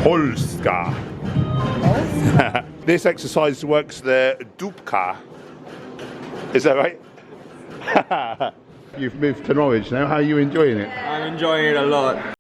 Polska. This exercise works the dupka. Is that right? You've moved to Norwich now. How are you enjoying it? I'm enjoying it a lot.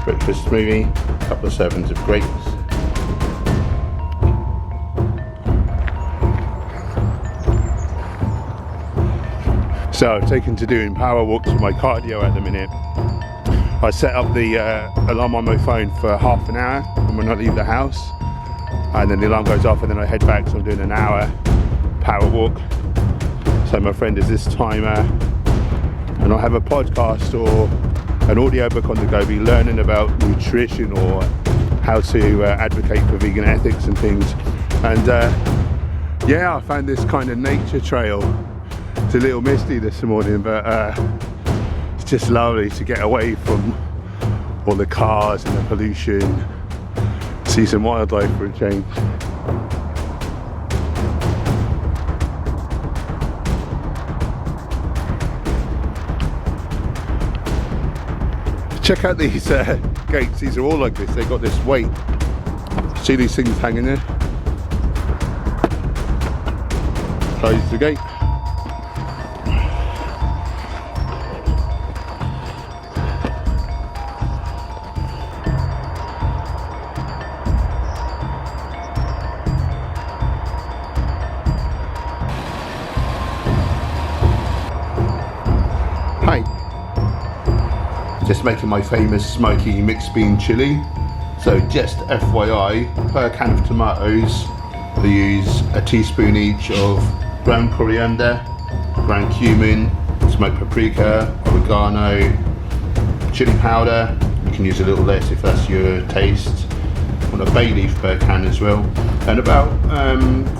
Breakfast smoothie, a couple of servings of grapes. So I've taken to doing power walks for my cardio at the minute. I set up the alarm on my phone for half an hour and when I leave the house, and then the alarm goes off and then I head back, so I'm doing an hour power walk. So my friend is this timer, and I'll have a podcast or an audio book on the go, be learning about nutrition or how to advocate for vegan ethics and things. And yeah, I found this kind of nature trail. It's a little misty this morning, but it's just lovely to get away from all the cars and the pollution, see some wildlife for a change. Check out these gates. These are all like this. They've got this weight. See these things hanging there? Close the gate. Hi. Just making my famous smoky mixed bean chili. So just FYI, per can of tomatoes, I use a teaspoon each of ground coriander, ground cumin, smoked paprika, oregano, chili powder. You can use a little less if that's your taste. And a bay leaf per can as well. And about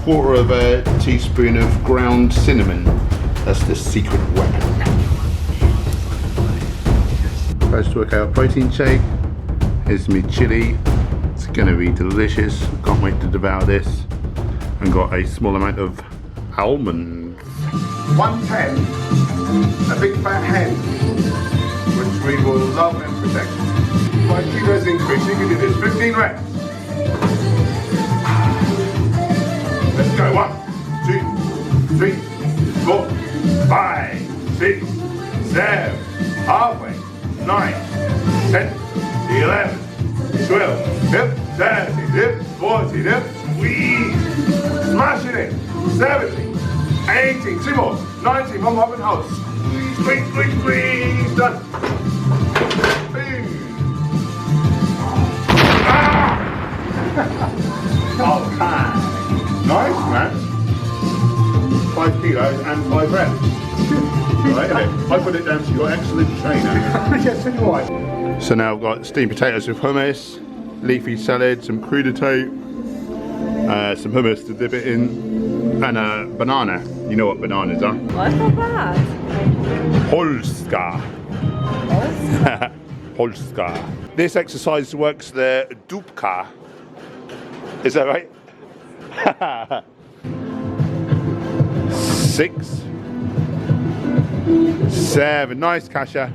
quarter of a teaspoon of ground cinnamon. That's the secret weapon. First to work out a protein shake. Here's my chili. It's gonna be delicious. Can't wait to devour this. And got a small amount of almonds. 110, a big fat hen, which we will love and protect. 5 kilos increase, you can do this, 15 reps. Let's go, 1, 2, 3, 4, 5, 6, 7, halfway. 9, 10, 11, 12, yep, 13, yep, 14, yep, squeeze, smashing it, 17, 18, 2 more, 19, one more and hold, squeeze, squeeze, squeeze, done. Boom. Okay, nice man, 5 kilos and 5 reps. Right, I put it down to your excellent trainer. Yes, so do I. So now I've got steamed potatoes with hummus, leafy salad, some crudité, some hummus to dip it in, and a banana. You know what bananas are? Well, that's not bad. Polska. Polska. This exercise works the dupka. Is that right? 6, 7, nice Kasha,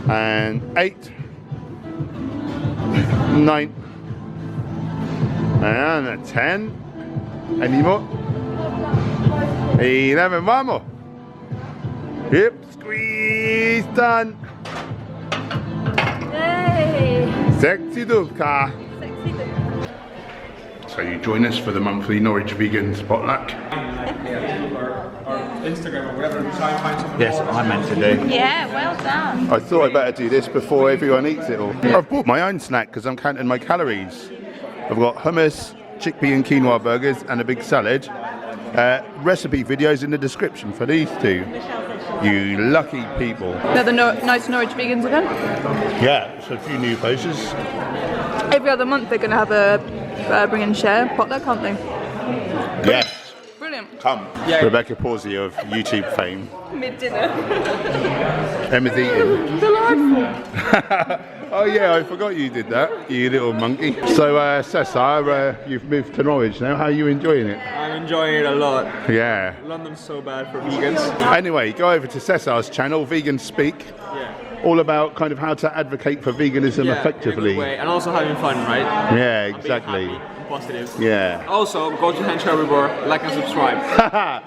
and 8, 9, and a 10, any more, 11, one more, yep, squeeze, done, Yay! Sexy dupka. Sexy dupka. So you join us for the monthly Norwich Vegan Potluck. or Instagram or whatever, try and find someone. Yes, I meant to do. Yeah, well done. I thought I'd better do this before everyone eats it all. I've bought my own snack because I'm counting my calories. I've got hummus, chickpea and quinoa burgers and a big salad. Recipe videos in the description for these two. You lucky people. They're the nice Norwich vegans again. Yeah, so a few new faces. Every other month they're going to have a bring and share potluck, can't they? Yes. Brilliant. Come. Yeah. Rebecca Pawsey of YouTube fame. Mid-dinner. Emma's eating. Delightful. Oh yeah, I forgot you did that, you little monkey. So Cesar, you've moved to Norwich now. How are you enjoying it? I'm enjoying it a lot. Yeah. London's so bad for vegans. Anyway, go over to Cesar's channel, Vegan Speak. Yeah. All about kind of how to advocate for veganism Yeah, effectively. in a good way. And also having fun, right? Yeah, And being exactly. happy and positive. Yeah. Also, go to Hench Herbivore, like and subscribe.